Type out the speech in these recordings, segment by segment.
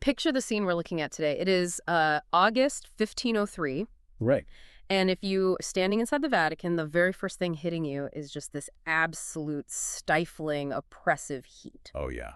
picture the scene we're looking at today. It is August 1503. Right. And if you standing inside the Vatican, the very first thing hitting you is just this absolute stifling, oppressive heat. Oh, yeah.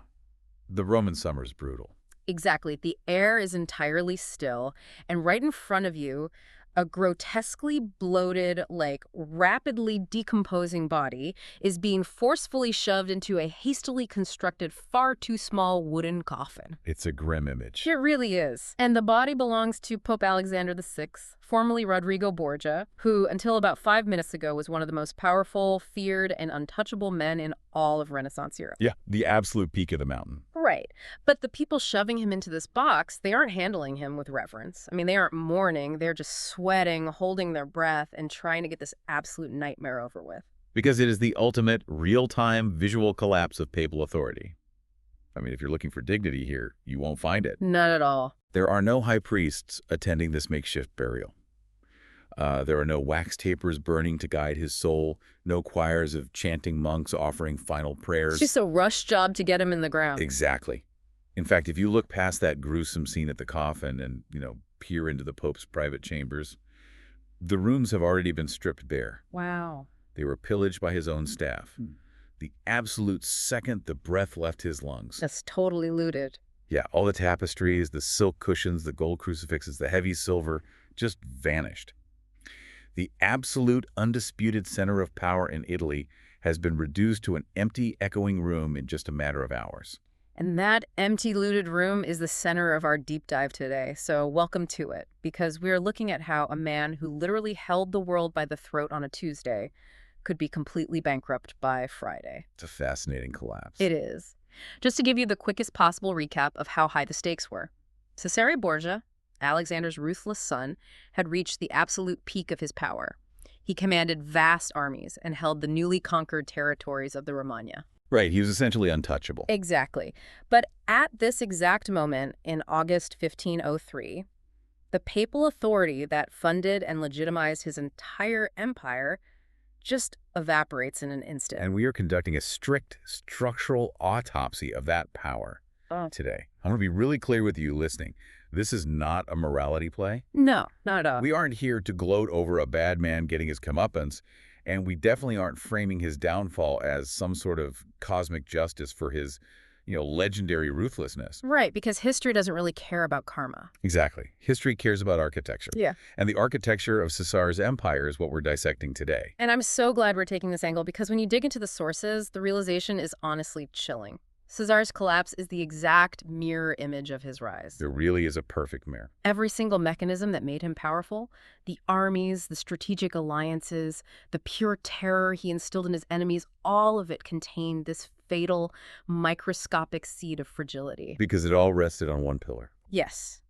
The Roman summer's brutal. Exactly. The air is entirely still, and right in front of you, a grotesquely bloated, like rapidly decomposing body is being forcefully shoved into a hastily constructed, far too small wooden coffin. It's a grim image. It really is. And the body belongs to Pope Alexander VI, formerly Rodrigo Borgia, who until about 5 minutes ago was one of the most powerful, feared, and untouchable men in all of Renaissance Europe. Yeah, the absolute peak of the mountain. Right. But the people shoving him into this box, they aren't handling him with reverence. I mean, they aren't mourning. They're just sweating, holding their breath, and trying to get this absolute nightmare over with. Because it is the ultimate real-time visual collapse of papal authority. I mean, if you're looking for dignity here, you won't find it. Not at all. There are no high priests attending this makeshift burial. There are no wax tapers burning to guide his soul, no choirs of chanting monks offering final prayers. It's just a rush job to get him in the ground. Exactly. In fact, if you look past that gruesome scene at the coffin and, peer into the Pope's private chambers, the rooms have already been stripped bare. Wow. They were pillaged by his own staff. The absolute second the breath left his lungs. That's totally looted. Yeah, all the tapestries, the silk cushions, the gold crucifixes, the heavy silver just vanished. The absolute, undisputed center of power in Italy has been reduced to an empty, echoing room in just a matter of hours. And that empty, looted room is the center of our deep dive today. So welcome to it, because we're looking at how a man who literally held the world by the throat on a Tuesday could be completely bankrupt by Friday. It's a fascinating collapse. It is. Just to give you the quickest possible recap of how high the stakes were. Cesare Borgia, Alexander's ruthless son, had reached the absolute peak of his power. He commanded vast armies and held the newly conquered territories of the Romagna. Right, he was essentially untouchable. Exactly. But at this exact moment in August 1503, the papal authority that funded and legitimized his entire empire just evaporates in an instant. And we are conducting a strict structural autopsy of that power today. I'm going to be really clear with you listening. This is not a morality play. No, not at all. We aren't here to gloat over a bad man getting his comeuppance, and we definitely aren't framing his downfall as some sort of cosmic justice for his, legendary ruthlessness. Right, because history doesn't really care about karma. Exactly. History cares about architecture. Yeah. And the architecture of Cesare's empire is what we're dissecting today. And I'm so glad we're taking this angle, because when you dig into the sources, the realization is honestly chilling. Caesare's collapse is the exact mirror image of his rise. There really is a perfect mirror. Every single mechanism that made him powerful, the armies, the strategic alliances, the pure terror he instilled in his enemies, all of it contained this fatal, microscopic seed of fragility. Because it all rested on one pillar. Yes.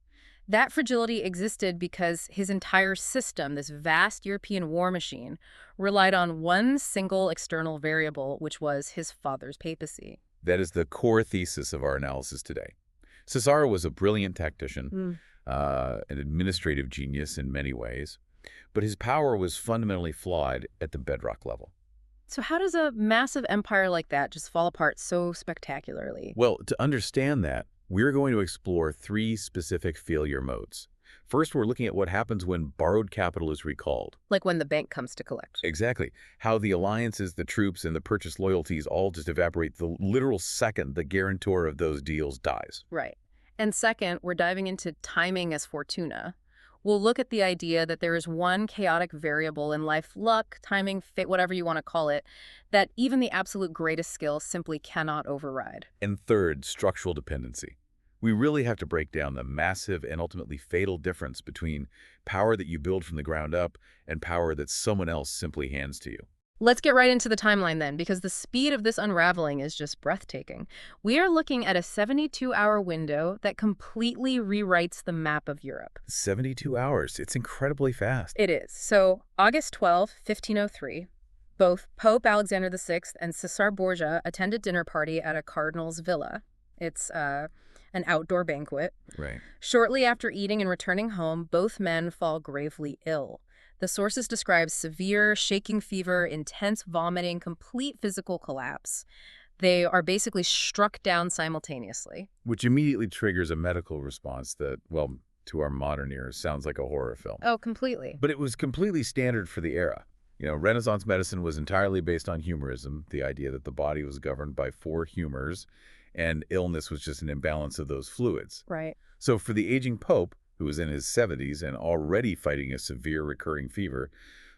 That fragility existed because his entire system, this vast European war machine, relied on one single external variable, which was his father's papacy. That is the core thesis of our analysis today. Cesare was a brilliant tactician, an administrative genius in many ways, but his power was fundamentally flawed at the bedrock level. So how does a massive empire like that just fall apart so spectacularly? Well, to understand that, we're going to explore 3 specific failure modes. First, we're looking at what happens when borrowed capital is recalled. Like when the bank comes to collect. Exactly. How the alliances, the troops, and the purchased loyalties all just evaporate the literal second the guarantor of those deals dies. Right. And second, we're diving into timing as fortuna. We'll look at the idea that there is one chaotic variable in life, luck, timing, fate, whatever you want to call it, that even the absolute greatest skill simply cannot override. And third, structural dependency. We really have to break down the massive and ultimately fatal difference between power that you build from the ground up and power that someone else simply hands to you. Let's get right into the timeline then, because the speed of this unraveling is just breathtaking. We are looking at a 72-hour window that completely rewrites the map of Europe. 72 hours. It's incredibly fast. It is. So, August 12, 1503, both Pope Alexander VI and Cesare Borgia attend a dinner party at a cardinal's villa. It's an outdoor banquet. Right. Shortly after eating and returning home, both men fall gravely ill. The sources describe severe shaking fever, intense vomiting, complete physical collapse. They are basically struck down simultaneously. Which immediately triggers a medical response that, well, to our modern ears, sounds like a horror film. Oh, completely. But it was completely standard for the era. Renaissance medicine was entirely based on humorism, the idea that the body was governed by four humors, and illness was just an imbalance of those fluids. Right. So for the aging pope, who was in his 70s and already fighting a severe recurring fever,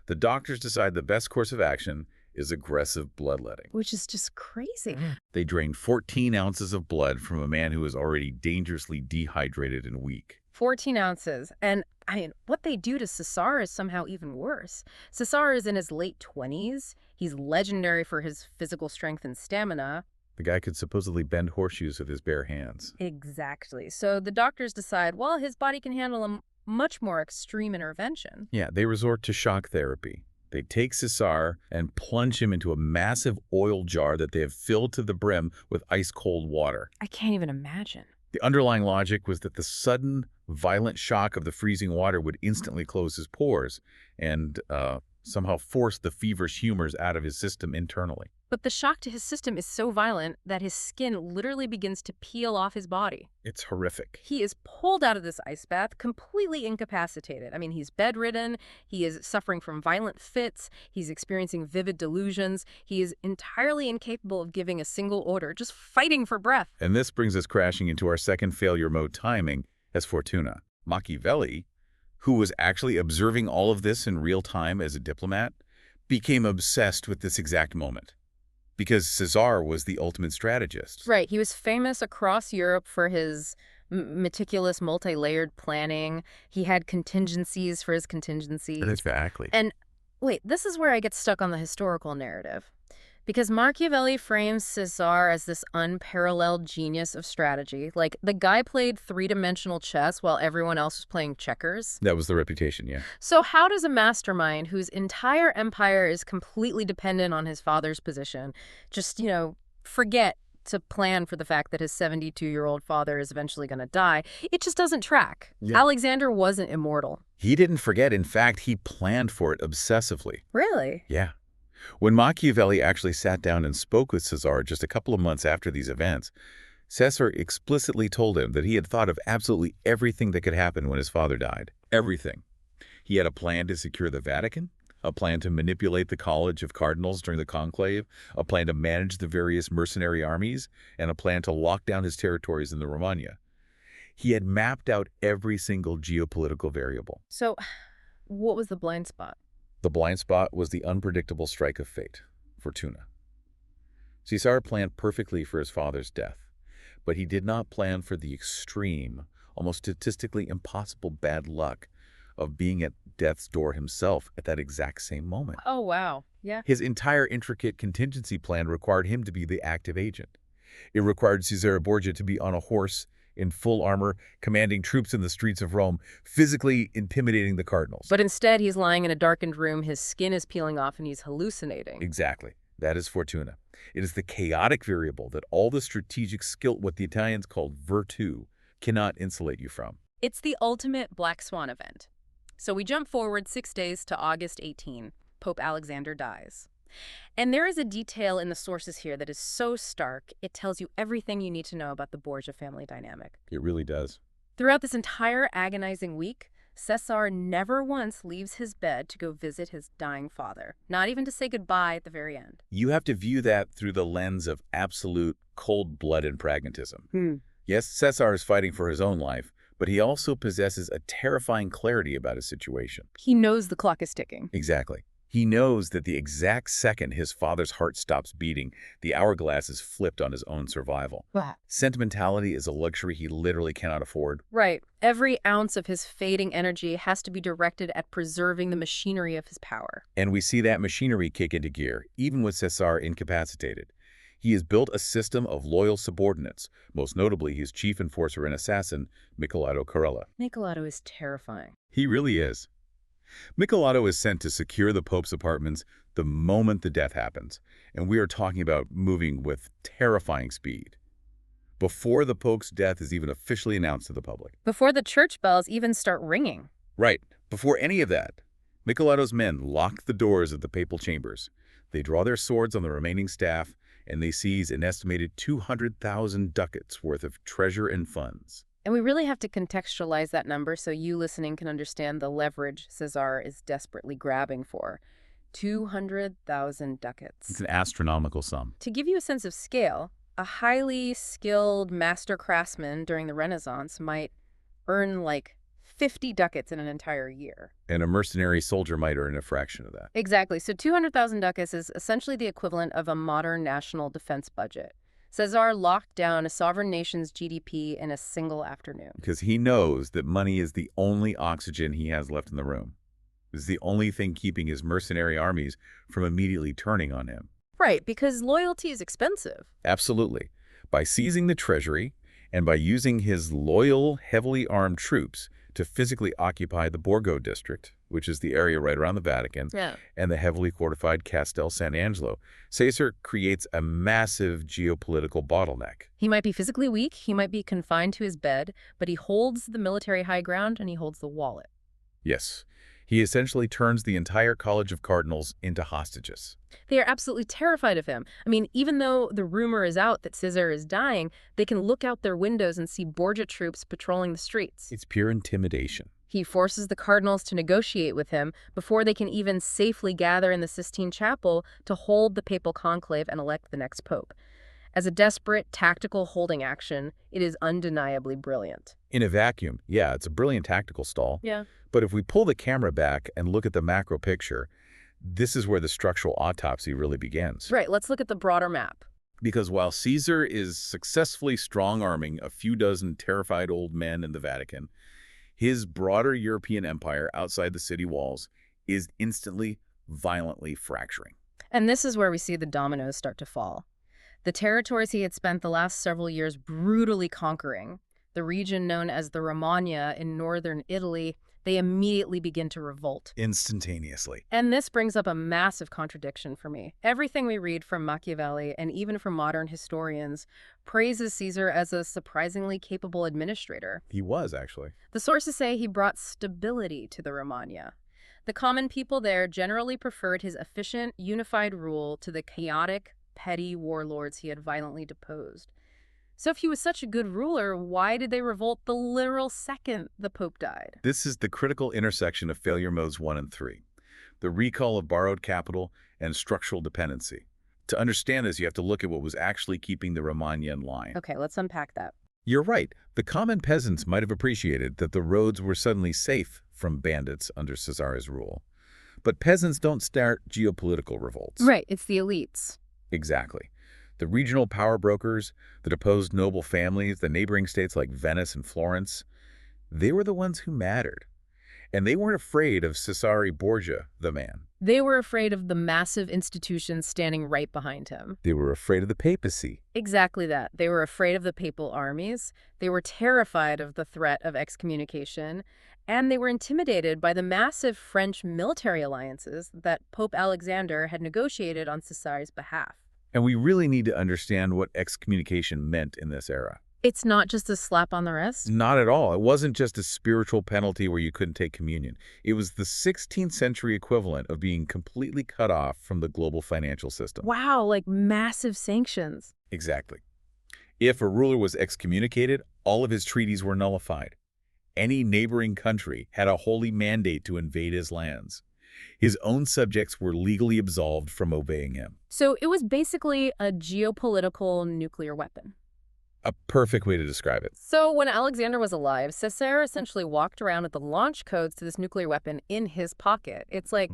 the doctors decide the best course of action is aggressive bloodletting. Which is just crazy. They drained 14 ounces of blood from a man who was already dangerously dehydrated and weak. 14 ounces. And, I mean, what they do to Cesare is somehow even worse. Cesare is in his late 20s. He's legendary for his physical strength and stamina. The guy could supposedly bend horseshoes with his bare hands. Exactly. So the doctors decide, well, his body can handle a much more extreme intervention. Yeah, they resort to shock therapy. They take Cesare and plunge him into a massive oil jar that they have filled to the brim with ice-cold water. I can't even imagine. The underlying logic was that the sudden, violent shock of the freezing water would instantly close his pores and somehow force the feverish humors out of his system internally. But the shock to his system is so violent that his skin literally begins to peel off his body. It's horrific. He is pulled out of this ice bath completely incapacitated. I mean, he's bedridden, he is suffering from violent fits, he's experiencing vivid delusions, he is entirely incapable of giving a single order, just fighting for breath. And this brings us crashing into our second failure mode timing as Fortuna. Machiavelli, who was actually observing all of this in real time as a diplomat, became obsessed with this exact moment. Because Cesare was the ultimate strategist. Right. He was famous across Europe for his meticulous, multi-layered planning. He had contingencies for his contingencies. Exactly. And wait, this is where I get stuck on the historical narrative. Because Machiavelli frames Cesare as this unparalleled genius of strategy. Like, the guy played three-dimensional chess while everyone else was playing checkers. That was the reputation, yeah. So how does a mastermind whose entire empire is completely dependent on his father's position just, forget to plan for the fact that his 72-year-old father is eventually going to die? It just doesn't track. Yeah. Alexander wasn't immortal. He didn't forget. In fact, he planned for it obsessively. Really? Yeah. When Machiavelli actually sat down and spoke with Cesare just a couple of months after these events, Cesare explicitly told him that he had thought of absolutely everything that could happen when his father died. Everything. He had a plan to secure the Vatican, a plan to manipulate the College of Cardinals during the conclave, a plan to manage the various mercenary armies, and a plan to lock down his territories in the Romagna. He had mapped out every single geopolitical variable. So, what was the blind spot? The blind spot was the unpredictable strike of fate, Fortuna. Cesare planned perfectly for his father's death, but he did not plan for the extreme, almost statistically impossible bad luck of being at death's door himself at that exact same moment. Oh, wow. Yeah. His entire intricate contingency plan required him to be the active agent. It required Cesare Borgia to be on a horse, in full armor, commanding troops in the streets of Rome, physically intimidating the cardinals. But instead, he's lying in a darkened room, his skin is peeling off, and he's hallucinating. Exactly. That is Fortuna. It is the chaotic variable that all the strategic skill, what the Italians called virtù, cannot insulate you from. It's the ultimate black swan event. So we jump forward 6 days to August 18. Pope Alexander dies. And there is a detail in the sources here that is so stark, it tells you everything you need to know about the Borgia family dynamic. It really does. Throughout this entire agonizing week, Cesare never once leaves his bed to go visit his dying father, not even to say goodbye at the very end. You have to view that through the lens of absolute cold-blooded pragmatism. Yes, Cesare is fighting for his own life, but he also possesses a terrifying clarity about his situation. He knows the clock is ticking. Exactly. He knows that the exact second his father's heart stops beating, the hourglass is flipped on his own survival. Wow. Sentimentality is a luxury he literally cannot afford. Right. Every ounce of his fading energy has to be directed at preserving the machinery of his power. And we see that machinery kick into gear, even with Cesare incapacitated. He has built a system of loyal subordinates, most notably his chief enforcer and assassin, Michelato Carella. Michelato is terrifying. He really is. Michelato is sent to secure the Pope's apartments the moment the death happens, and we are talking about moving with terrifying speed. Before the Pope's death is even officially announced to the public. Before the church bells even start ringing. Right. Before any of that, Michelato's men lock the doors of the papal chambers. They draw their swords on the remaining staff, and they seize an estimated 200,000 ducats worth of treasure and funds. And we really have to contextualize that number so you listening can understand the leverage Cesare is desperately grabbing for. 200,000 It's ducats. an astronomical sum. To give you a sense of scale, a highly skilled master craftsman during the Renaissance might earn like 50 ducats in an entire year. And a mercenary soldier might earn a fraction of that. Exactly. So 200,000 ducats is essentially the equivalent of a modern national defense budget. Cesare locked down a sovereign nation's GDP in a single afternoon. Because he knows that money is the only oxygen he has left in the room. It's the only thing keeping his mercenary armies from immediately turning on him. Right, because loyalty is expensive. Absolutely. By seizing the treasury and by using his loyal, heavily armed troops to physically occupy the Borgo district, which is the area right around the Vatican, Yeah. and the heavily fortified Castel Sant'Angelo, Cesare creates a massive geopolitical bottleneck. He might be physically weak, he might be confined to his bed, but he holds the military high ground and he holds the wallet. Yes, he essentially turns the entire College of Cardinals into hostages. They are absolutely terrified of him. I mean, even though the rumor is out that Cesare is dying, they can look out their windows and see Borgia troops patrolling the streets. It's pure intimidation. He forces the cardinals to negotiate with him before they can even safely gather in the Sistine Chapel to hold the papal conclave and elect the next pope. As a desperate, tactical holding action, it is undeniably brilliant. In a vacuum, yeah, it's a brilliant tactical stall. Yeah. But if we pull the camera back and look at the macro picture, this is where the structural autopsy really begins. Right, let's look at the broader map. Because while Caesar is successfully strong-arming a few dozen terrified old men in the Vatican, his broader European empire outside the city walls is instantly, violently fracturing. And this is where we see the dominoes start to fall. The territories he had spent the last several years brutally conquering, the region known as the Romagna in northern Italy, they immediately begin to revolt. Instantaneously. And this brings up a massive contradiction for me. Everything we read from Machiavelli and even from modern historians praises Caesar as a surprisingly capable administrator. He was, actually. The sources say he brought stability to the Romagna. The common people there generally preferred his efficient, unified rule to the chaotic, petty warlords he had violently deposed. So if he was such a good ruler, why did they revolt the literal second the Pope died? This is the critical intersection of failure modes 1 and 3, the recall of borrowed capital and structural dependency. To understand this, you have to look at what was actually keeping the Romagna in line. Okay, let's unpack that. You're right. The common peasants might have appreciated that the roads were suddenly safe from bandits under Cesare's rule. But peasants don't start geopolitical revolts. Right, it's the elites. Exactly. The regional power brokers, the deposed noble families, the neighboring states like Venice and Florence, they were the ones who mattered. And they weren't afraid of Cesare Borgia, the man. They were afraid of the massive institutions standing right behind him. They were afraid of the papacy. Exactly that. They were afraid of the papal armies. They were terrified of the threat of excommunication. And they were intimidated by the massive French military alliances that Pope Alexander had negotiated on Cesare's behalf. And we really need to understand what excommunication meant in this era. It's not just a slap on the wrist? Not at all. It wasn't just a spiritual penalty where you couldn't take communion. It was the 16th century equivalent of being completely cut off from the global financial system. Wow, like massive sanctions. Exactly. If a ruler was excommunicated, all of his treaties were nullified. Any neighboring country had a holy mandate to invade his lands. His own subjects were legally absolved from obeying him. So it was basically a geopolitical nuclear weapon. A perfect way to describe it. So when Alexander was alive, Cesare essentially walked around with the launch codes to this nuclear weapon in his pocket. It's like,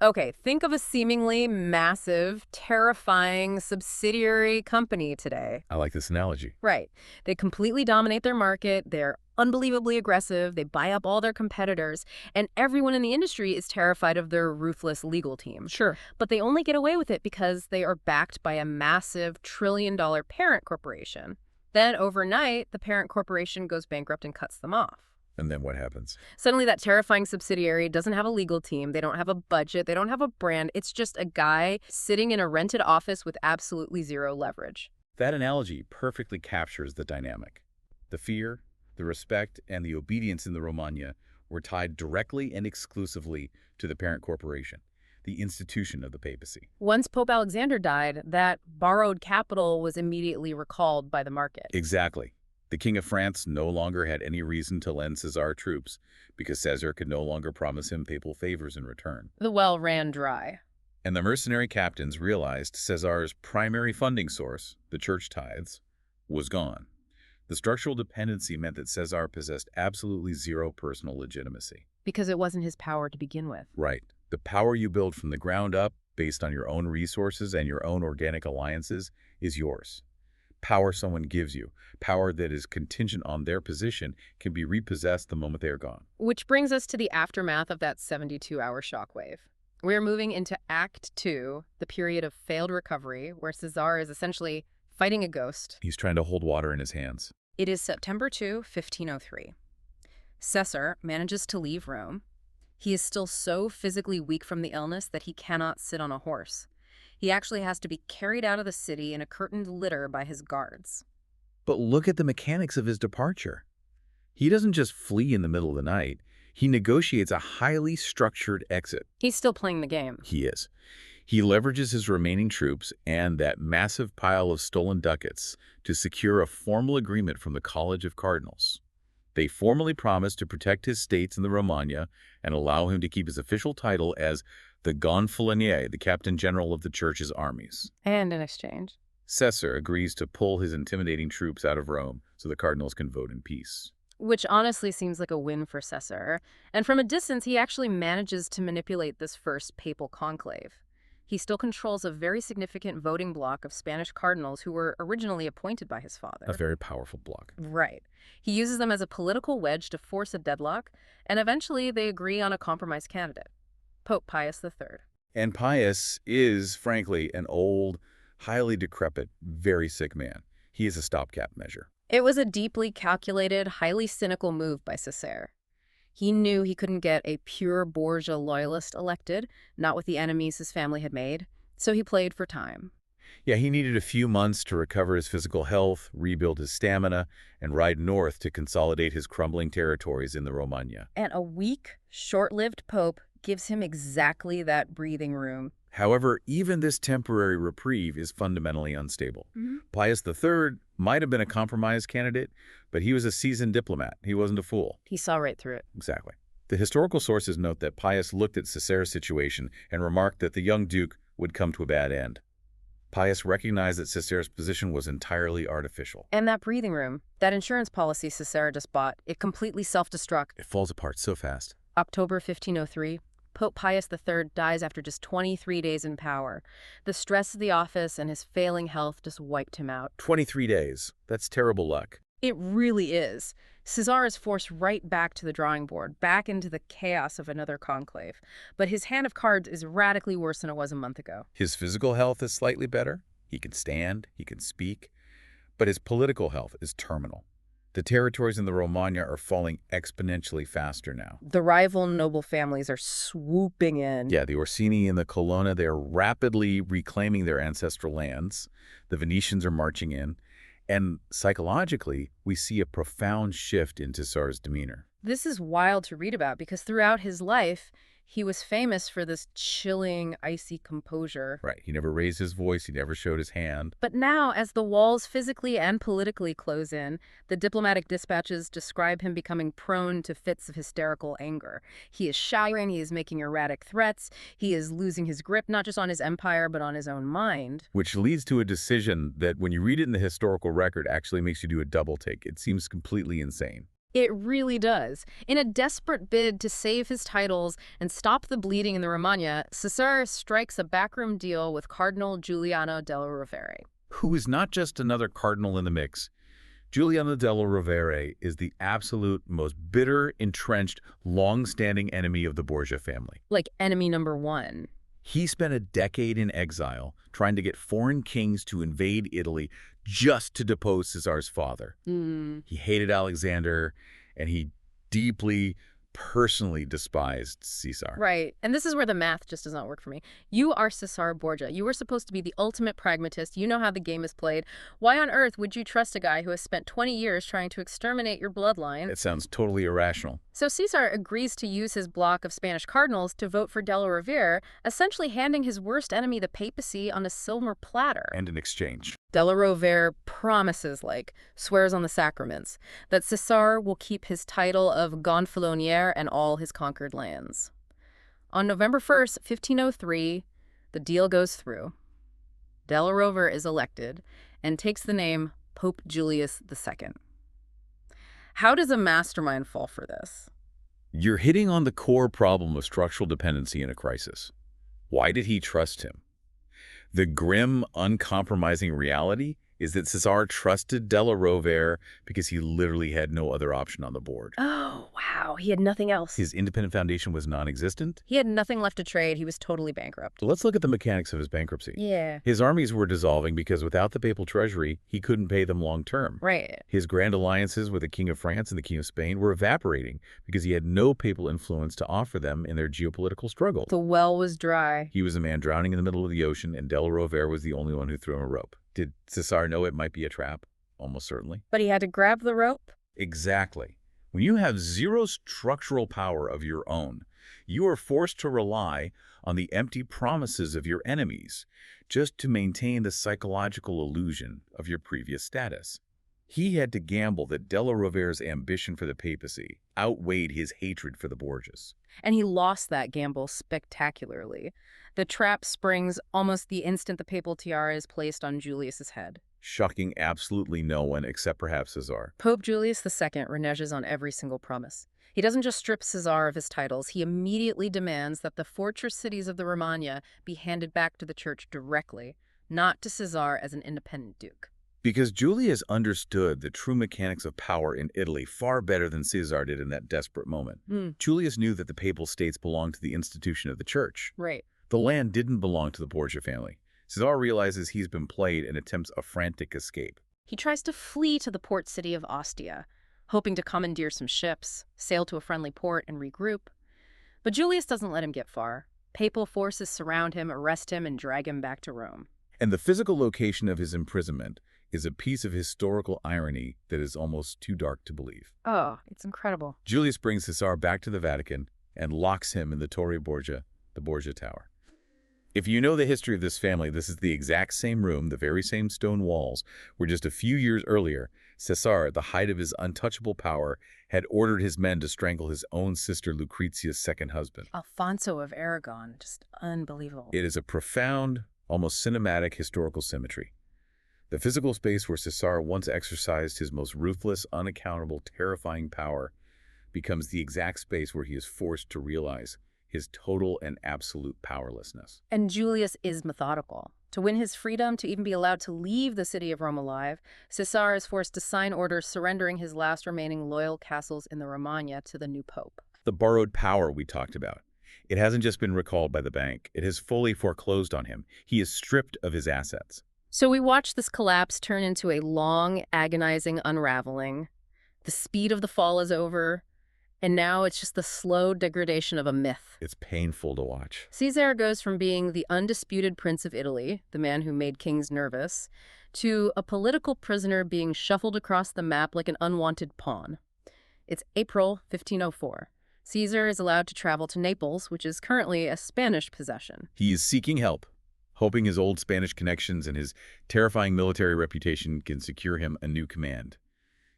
okay, think of a seemingly massive, terrifying subsidiary company today. I like this analogy. Right. They completely dominate their market. They're unbelievably aggressive. They buy up all their competitors. And everyone in the industry is terrified of their ruthless legal team. Sure. But they only get away with it because they are backed by a massive trillion-dollar parent corporation. Then overnight, the parent corporation goes bankrupt and cuts them off. And then what happens? Suddenly that terrifying subsidiary doesn't have a legal team. They don't have a budget. They don't have a brand. It's just a guy sitting in a rented office with absolutely zero leverage. That analogy perfectly captures the dynamic. The fear, the respect, and the obedience in the Romagna were tied directly and exclusively to the parent corporation. the institution of the papacy. Once Pope Alexander died, that borrowed capital was immediately recalled by the market. Exactly. The King of France no longer had any reason to lend Cesare troops because Cesare could no longer promise him papal favors in return. The well ran dry. And the mercenary captains realized Cesare's primary funding source, the church tithes, was gone. The structural dependency meant that Cesare possessed absolutely zero personal legitimacy. Because it wasn't his power to begin with. Right. The power you build from the ground up, based on your own resources and your own organic alliances, is yours. Power someone gives you, power that is contingent on their position, can be repossessed the moment they are gone. Which brings us to the aftermath of that 72-hour shockwave. We're moving into Act 2, the period of failed recovery, where Cesare is essentially fighting a ghost. He's trying to hold water in his hands. It is September 2, 1503. Cesare manages to leave Rome. He is still so physically weak from the illness that he cannot sit on a horse. He actually has to be carried out of the city in a curtained litter by his guards. But look at the mechanics of his departure. He doesn't just flee in the middle of the night. He negotiates a highly structured exit. He's still playing the game. He is. He leverages his remaining troops and that massive pile of stolen ducats to secure a formal agreement from the College of Cardinals. They formally promise to protect his states in the Romagna and allow him to keep his official title as the Gonfalonier, the captain general of the church's armies. And in exchange, Cesare agrees to pull his intimidating troops out of Rome so the cardinals can vote in peace. which honestly seems like a win for Cesare. And from a distance, he actually manages to manipulate this first papal conclave. He still controls a very significant voting bloc of Spanish cardinals who were originally appointed by his father. A very powerful bloc. Right. He uses them as a political wedge to force a deadlock, and eventually they agree on a compromise candidate, Pope Pius III. And Pius is, frankly, an old, highly decrepit, very sick man. He is a stopgap measure. It was a deeply calculated, highly cynical move by Cesare. He knew he couldn't get a pure Borgia loyalist elected, not with the enemies his family had made, so he played for time. Yeah, he needed a few months to recover his physical health, rebuild his stamina, and ride north to consolidate his crumbling territories in the Romagna. And a weak, short-lived pope gives him exactly that breathing room. However, even this temporary reprieve is fundamentally unstable. Pius III might have been a compromise candidate, but he was a seasoned diplomat. He wasn't a fool. He saw right through it. Exactly. The historical sources note that Pius looked at Cesare's situation and remarked that the young duke would come to a bad end. Pius recognized that Cesare's position was entirely artificial. And that breathing room, that insurance policy Cesare just bought, it completely self-destruct. It falls apart so fast. October 1503, Pope Pius III dies after just 23 days in power. The stress of the office and his failing health just wiped him out. 23 days. That's terrible luck. It really is. Cesare is forced right back to the drawing board, back into the chaos of another conclave. But his hand of cards is radically worse than it was a month ago. His physical health is slightly better. He can stand, he can speak. But his political health is terminal. The territories in the Romagna are falling exponentially faster now. The rival noble families are swooping in. Yeah, the Orsini and the Colonna, they are rapidly reclaiming their ancestral lands. The Venetians are marching in. And psychologically, we see a profound shift in Cesare's demeanor. This is wild to read about because throughout his life, he was famous for this chilling, icy composure. Right. He never raised his voice. He never showed his hand. But now, as the walls physically and politically close in, the diplomatic dispatches describe him becoming prone to fits of hysterical anger. He is shouting, he is making erratic threats, he is losing his grip not just on his empire, but on his own mind. Which leads to a decision that, when you read it in the historical record, actually makes you do a double take. It seems completely insane. It really does. In a desperate bid to save his titles and stop the bleeding in the Romagna, Cesare strikes a backroom deal with Cardinal Giuliano della Rovere. Who is not just another cardinal in the mix. Giuliano della Rovere is the absolute most bitter, entrenched, long-standing enemy of the Borgia family. Like enemy number one. He spent a decade in exile trying to get foreign kings to invade Italy just to depose Cesare's father. He hated Alexander, and he deeply, personally despised Cesare. Right. And this is where the math just does not work for me. You are Cesare Borgia. You were supposed to be the ultimate pragmatist. You know how the game is played. Why on earth would you trust a guy who has spent 20 years trying to exterminate your bloodline? It sounds totally irrational. So Cesar agrees to use his block of Spanish cardinals to vote for Della Rovere, essentially handing his worst enemy, the papacy, on a silver platter. And in exchange, Della Rovere promises, swears on the sacraments, that Cesar will keep his title of Gonfalonier and all his conquered lands. On November 1st, 1503, the deal goes through. Della Rovere is elected and takes the name Pope Julius II. How does a mastermind fall for this? you're hitting on the core problem of structural dependency in a crisis. Why did he trust him? The grim, uncompromising reality is that Cesare trusted Della Rovere because he literally had no other option on the board. Oh, wow. He had nothing else. His independent foundation was non-existent. He had nothing left to trade. He was totally bankrupt. Let's look at the mechanics of his bankruptcy. Yeah. His armies were dissolving because without the papal treasury, he couldn't pay them long term. Right. His grand alliances with the King of France and the King of Spain were evaporating because he had no papal influence to offer them in their geopolitical struggle. The well was dry. He was a man drowning in the middle of the ocean, and Della Rovere was the only one who threw him a rope. Did Cesare know it might be a trap? Almost certainly. But he had to grab the rope? Exactly. When you have zero structural power of your own, you are forced to rely on the empty promises of your enemies just to maintain the psychological illusion of your previous status. He had to gamble that Della Rovere's ambition for the papacy outweighed his hatred for the Borgias. And he lost that gamble spectacularly. The trap springs almost the instant the papal tiara is placed on Julius's head. Shocking absolutely no one except perhaps Cesare. Pope Julius II reneges on every single promise. He doesn't just strip Cesare of his titles, he immediately demands that the fortress cities of the Romagna be handed back to the church directly, not to Cesare as an independent duke. Because Julius understood the true mechanics of power in Italy far better than Cesare did in that desperate moment. Julius knew that the papal states belonged to the institution of the church. Right. The land didn't belong to the Borgia family. Cesare realizes he's been played and attempts a frantic escape. He tries to flee to the port city of Ostia, hoping to commandeer some ships, sail to a friendly port, and regroup. But Julius doesn't let him get far. Papal forces surround him, arrest him, and drag him back to Rome. And the physical location of his imprisonment is a piece of historical irony that is almost too dark to believe. Oh, it's incredible. Julius brings Cesare back to the Vatican and locks him in the Torre Borgia, the Borgia Tower. If you know the history of this family, this is the exact same room, the very same stone walls, where just a few years earlier, Cesare, at the height of his untouchable power, had ordered his men to strangle his own sister Lucrezia's second husband. Alfonso of Aragon, just unbelievable. It is a profound, almost cinematic historical symmetry. The physical space where Cesare once exercised his most ruthless, unaccountable, terrifying power becomes the exact space where he is forced to realize his total and absolute powerlessness. And Julius is methodical. To win his freedom, to even be allowed to leave the city of Rome alive, Cesare is forced to sign orders surrendering his last remaining loyal castles in the Romagna to the new pope. The borrowed power we talked about. It hasn't just been recalled by the bank. It has fully foreclosed on him. He is stripped of his assets. So we watch this collapse turn into a long, agonizing unraveling. The speed of the fall is over, and now it's just the slow degradation of a myth. It's painful to watch. Cesare goes from being the undisputed prince of Italy, the man who made kings nervous, to a political prisoner being shuffled across the map like an unwanted pawn. It's April 1504. Caesar is allowed to travel to Naples, which is currently a Spanish possession. He is seeking help, hoping his old Spanish connections and his terrifying military reputation can secure him a new command.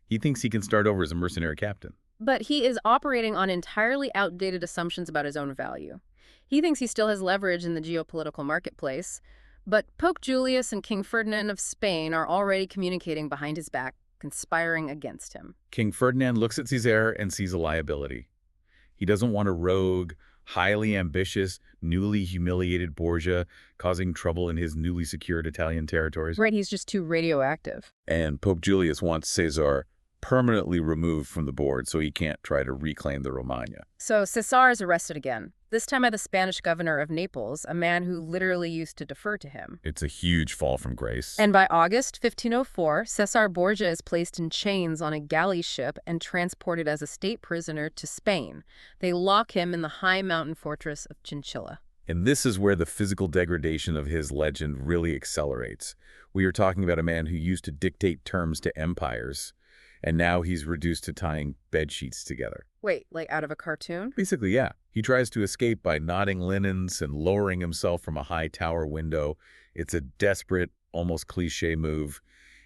He thinks he can start over as a mercenary captain. But he is operating on entirely outdated assumptions about his own value. He thinks he still has leverage in the geopolitical marketplace, but Pope Julius and King Ferdinand of Spain are already communicating behind his back, conspiring against him. King Ferdinand looks at Cesare and sees a liability. He doesn't want a rogue, highly ambitious, newly humiliated Borgia causing trouble in his newly secured Italian territories. Right, he's just too radioactive. And Pope Julius wants Cesare permanently removed from the board so he can't try to reclaim the Romagna. So Cesare is arrested again, this time by the Spanish governor of Naples, a man who literally used to defer to him. It's a huge fall from grace. And by August 1504, Cesare Borgia is placed in chains on a galley ship and transported as a state prisoner to Spain. They lock him in the high mountain fortress of Chinchilla. And this is where the physical degradation of his legend really accelerates. We are talking about a man who used to dictate terms to empires, and now he's reduced to tying bed sheets together. Wait, like out of a cartoon? Basically, yeah. He tries to escape by knotting linens and lowering himself from a high tower window. It's a desperate, almost cliché move,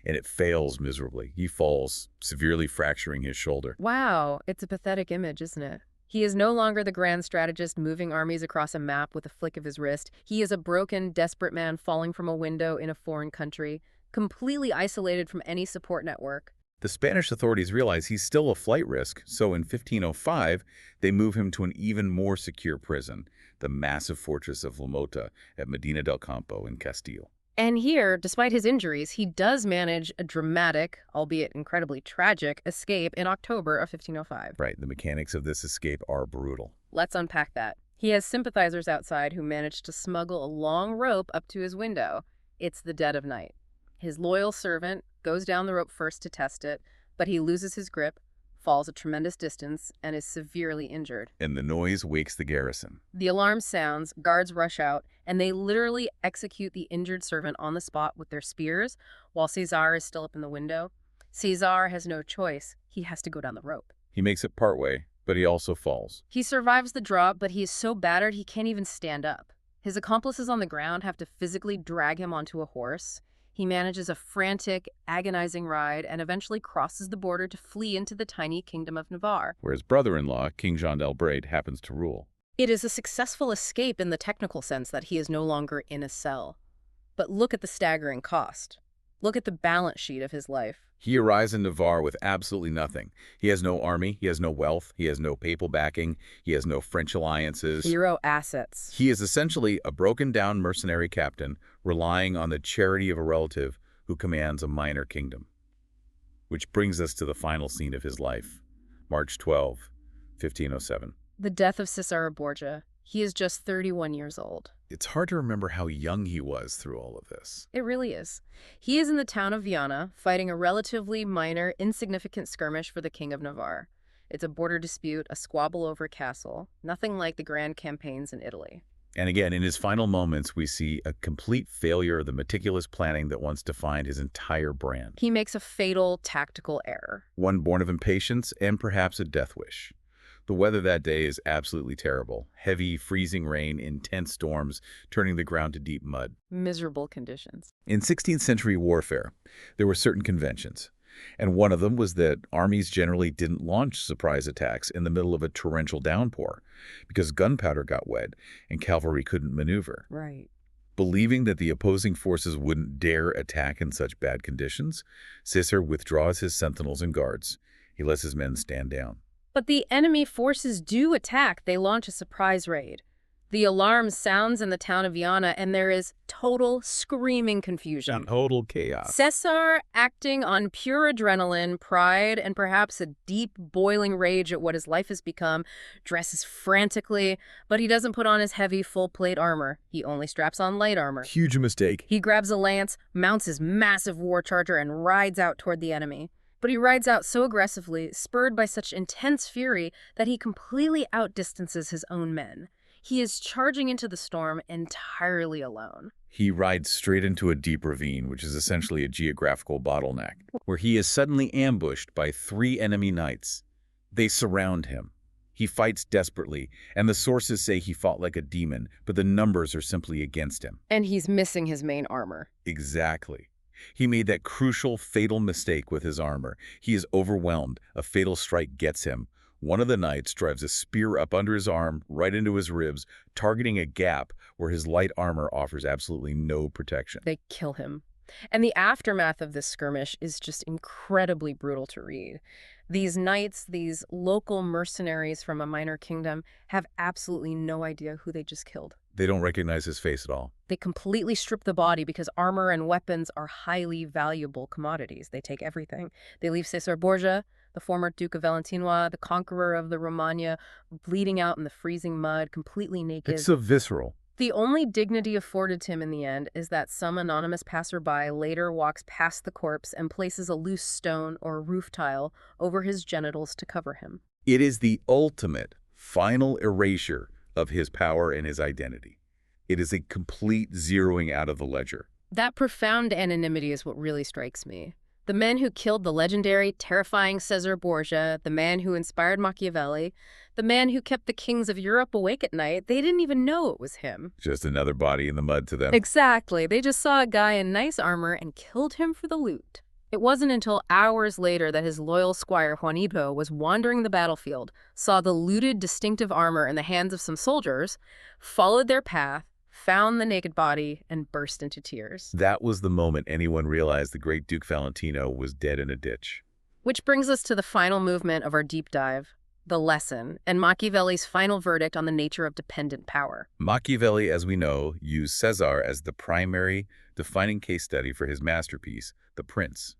and it fails miserably. He falls, severely fracturing his shoulder. Wow, it's a pathetic image, isn't it? He is no longer the grand strategist moving armies across a map with a flick of his wrist. He is a broken, desperate man falling from a window in a foreign country, completely isolated from any support network. The Spanish authorities realize he's still a flight risk, so in 1505, they move him to an even more secure prison, the massive fortress of La Mota at Medina del Campo in Castile. And here, despite his injuries, he does manage a dramatic, albeit incredibly tragic, escape in October of 1505. Right, the mechanics of this escape are brutal. Let's unpack that. He has sympathizers outside who manage to smuggle a long rope up to his window. It's the dead of night. His loyal servant goes down the rope first to test it, but he loses his grip, falls a tremendous distance, and is severely injured. And the noise wakes the garrison. The alarm sounds, guards rush out, and they literally execute the injured servant on the spot with their spears, while Cesare is still up in the window. Cesare has no choice. He has to go down the rope. He makes it partway, but he also falls. He survives the drop, but he is so battered he can't even stand up. His accomplices on the ground have to physically drag him onto a horse. He manages a frantic, agonizing ride and eventually crosses the border to flee into the tiny kingdom of Navarre, where his brother-in-law, King Jean d'Albret, happens to rule. It is a successful escape in the technical sense that he is no longer in a cell. But look at the staggering cost. Look at the balance sheet of his life. He arrives in Navarre with absolutely nothing. He has no army, he has no wealth, he has no papal backing, he has no French alliances. 0 assets. He is essentially a broken-down mercenary captain relying on the charity of a relative who commands a minor kingdom. Which brings us to the final scene of his life, March 12, 1507. The death of Cesare Borgia. He is just 31 years old. It's hard to remember how young he was through all of this. It really is. He is in the town of Viana, fighting a relatively minor, insignificant skirmish for the King of Navarre. It's a border dispute, a squabble over a castle, nothing like the grand campaigns in Italy. And again, in his final moments, we see a complete failure of the meticulous planning that once defined his entire brand. He makes a fatal tactical error. One born of impatience and perhaps a death wish. The weather that day is absolutely terrible. Heavy, freezing rain, intense storms, turning the ground to deep mud. Miserable conditions. In 16th century warfare, there were certain conventions. And one of them was that armies generally didn't launch surprise attacks in the middle of a torrential downpour because gunpowder got wet and cavalry couldn't maneuver. Right. Believing that the opposing forces wouldn't dare attack in such bad conditions, Cesare withdraws his sentinels and guards. He lets his men stand down. But the enemy forces do attack. They launch a surprise raid. The alarm sounds in the town of Viana, and there is total screaming confusion. Total chaos. Cesare, acting on pure adrenaline, pride, and perhaps a deep, boiling rage at what his life has become, dresses frantically, but he doesn't put on his heavy, full-plate armor. He only straps on light armor. Huge mistake. He grabs a lance, mounts his massive war charger, and rides out toward the enemy. But he rides out so aggressively, spurred by such intense fury, that he completely outdistances his own men. He is charging into the storm entirely alone. He rides straight into a deep ravine, which is essentially a geographical bottleneck, where he is suddenly ambushed by 3 enemy knights. They surround him. He fights desperately, and the sources say he fought like a demon, but the numbers are simply against him. And he's missing his main armor. Exactly. He made that crucial, fatal mistake with his armor. He is overwhelmed. A fatal strike gets him. One of the knights drives a spear up under his arm, right into his ribs, targeting a gap where his light armor offers absolutely no protection. They kill him. And the aftermath of this skirmish is just incredibly brutal to read. These knights, these local mercenaries from a minor kingdom, have absolutely no idea who they just killed. They don't recognize his face at all. They completely strip the body because armor and weapons are highly valuable commodities. They take everything. They leave Cesare Borgia, the former Duke of Valentinois, the conqueror of the Romagna, bleeding out in the freezing mud, completely It's naked. so visceral. The only dignity afforded to him in the end is that some anonymous passerby later walks past the corpse and places a loose stone or roof tile over his genitals to cover him. It is the ultimate, final erasure of his power and his identity. It is a complete zeroing out of the ledger. That profound anonymity is what really strikes me. The men who killed the legendary, terrifying Cesare Borgia, the man who inspired Machiavelli, the man who kept the kings of Europe awake at night, they didn't even know it was him. Just another body in the mud to them. Exactly. They just saw a guy in nice armor and killed him for the loot. It wasn't until hours later that his loyal squire Juanito was wandering the battlefield, saw the looted distinctive armor in the hands of some soldiers, followed their path, found the naked body, and burst into tears. That was the moment anyone realized the great Duke Valentino was dead in a ditch. Which brings us to the final movement of our deep dive, the lesson, and Machiavelli's final verdict on the nature of dependent power. Machiavelli, as we know, used Cesare as the primary defining case study for his masterpiece, The Prince.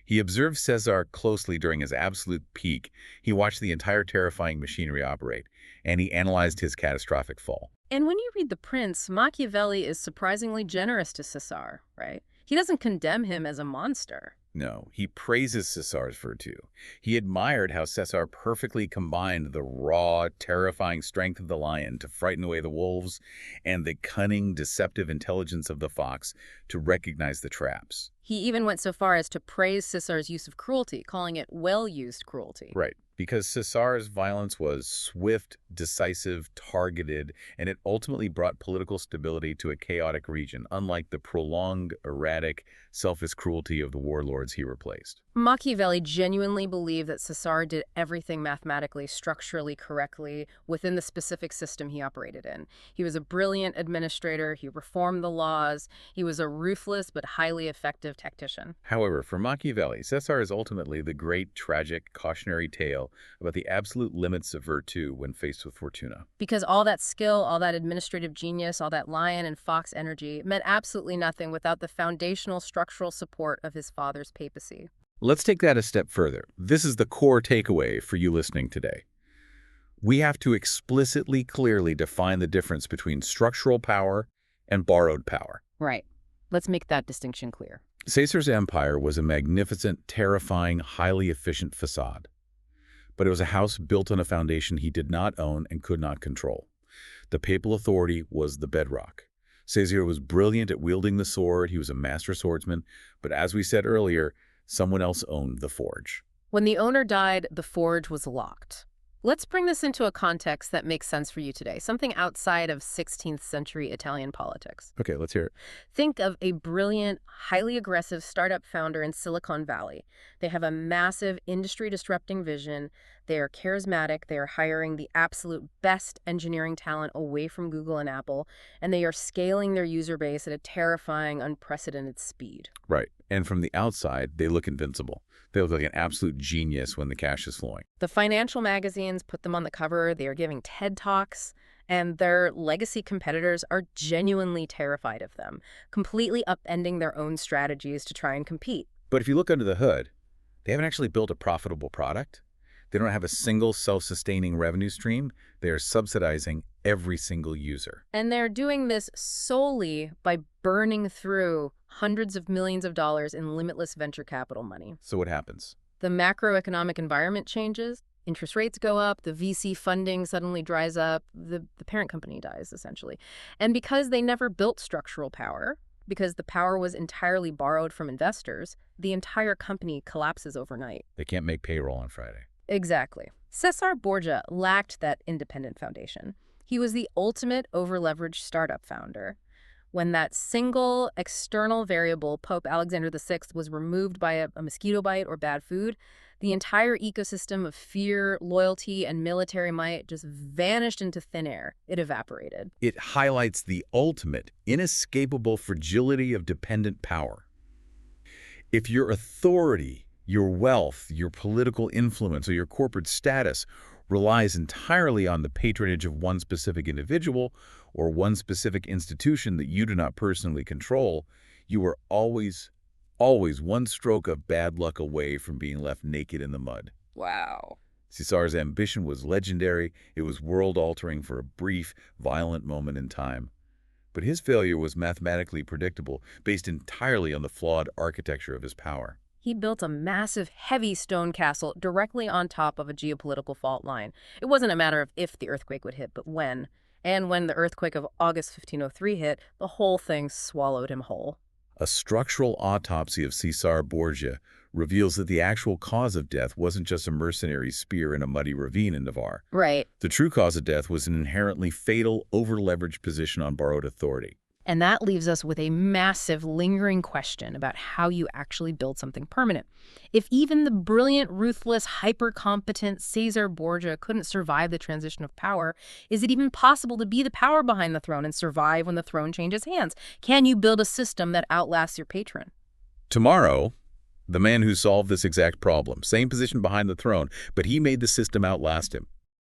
He observed Cesare closely during his absolute peak. He watched the entire terrifying machinery operate, and he analyzed his catastrophic fall. And when you read The Prince, Machiavelli is surprisingly generous to Cesare, right? He doesn't condemn him as a monster. No, he praises Cesare's virtue. He admired how Cesare perfectly combined the raw, terrifying strength of the lion to frighten away the wolves and the cunning, deceptive intelligence of the fox to recognize the traps. He even went so far as to praise Cesare's use of cruelty, calling it well-used cruelty. Right, because Cesare's violence was swift, decisive, targeted, and it ultimately brought political stability to a chaotic region, unlike the prolonged, erratic, selfish cruelty of the warlords he replaced. Machiavelli genuinely believed that Cesare did everything mathematically, structurally correctly within the specific system he operated in. He was a brilliant administrator, he reformed the laws, he was a ruthless but highly effective tactician. However, for Machiavelli, Cesare is ultimately the great, tragic, cautionary tale about the absolute limits of virtue when faced with fortuna. Because all that skill, all that administrative genius, all that lion and fox energy meant absolutely nothing without the foundational structural support of his father's papacy. Let's take that a step further. This is the core takeaway for you listening today. We have to explicitly, clearly define the difference between structural power and borrowed power. Right. Let's make that distinction clear. Caesar's empire was a magnificent, terrifying, highly efficient facade. But it was a house built on a foundation he did not own and could not control. The papal authority was the bedrock. Cesare was brilliant at wielding the sword, he was a master swordsman, but as we said earlier, someone else owned the forge. When the owner died, the forge was locked. Let's bring this into a context that makes sense for you today, something outside of 16th century Italian politics. Okay, let's hear it. Think of a brilliant, highly aggressive startup founder in Silicon Valley. They have a massive industry-disrupting vision. They are charismatic. They are hiring the absolute best engineering talent away from Google and Apple, and they are scaling their user base at a terrifying, unprecedented speed. Right. And from the outside, they look invincible. They look like an absolute genius when the cash is flowing. The financial magazines put them on the cover. They are giving TED Talks, and their legacy competitors are genuinely terrified of them, completely upending their own strategies to try and compete. But if you look under the hood, they haven't actually built a profitable product. They don't have a single self-sustaining revenue stream. They are subsidizing every single user. And they're doing this solely by burning through hundreds of millions of dollars in limitless venture capital money. So what happens? The macroeconomic environment changes, interest rates go up, the VC funding suddenly dries up, the parent company dies, essentially. And because they never built structural power, because the power was entirely borrowed from investors, the entire company collapses overnight. They can't make payroll on Friday. Exactly. Cesare Borgia lacked that independent foundation. He was the ultimate over-leveraged startup founder. When that single external variable, Pope Alexander VI, was removed by a mosquito bite or bad food, the entire ecosystem of fear, loyalty, and military might just vanished into thin air. It evaporated. It highlights the ultimate, inescapable fragility of dependent power. If your authority, your wealth, your political influence, or your corporate status relies entirely on the patronage of one specific individual or one specific institution that you do not personally control, you are always, always one stroke of bad luck away from being left naked in the mud. Wow. Caesar's ambition was legendary. It was world-altering for a brief, violent moment in time. But his failure was mathematically predictable, based entirely on the flawed architecture of his power. He built a massive, heavy stone castle directly on top of a geopolitical fault line. It wasn't a matter of if the earthquake would hit, but when. And when the earthquake of August 1503 hit, the whole thing swallowed him whole. A structural autopsy of Cesare Borgia reveals that the actual cause of death wasn't just a mercenary spear in a muddy ravine in Navarre. Right. The true cause of death was an inherently fatal, over-leveraged position on borrowed authority. And that leaves us with a massive, lingering question about how you actually build something permanent. If even the brilliant, ruthless, hyper-competent Cesare Borgia couldn't survive the transition of power, is it even possible to be the power behind the throne and survive when the throne changes hands? Can you build a system that outlasts your patron? Tomorrow, the man who solved this exact problem, same position behind the throne, but he made the system outlast him.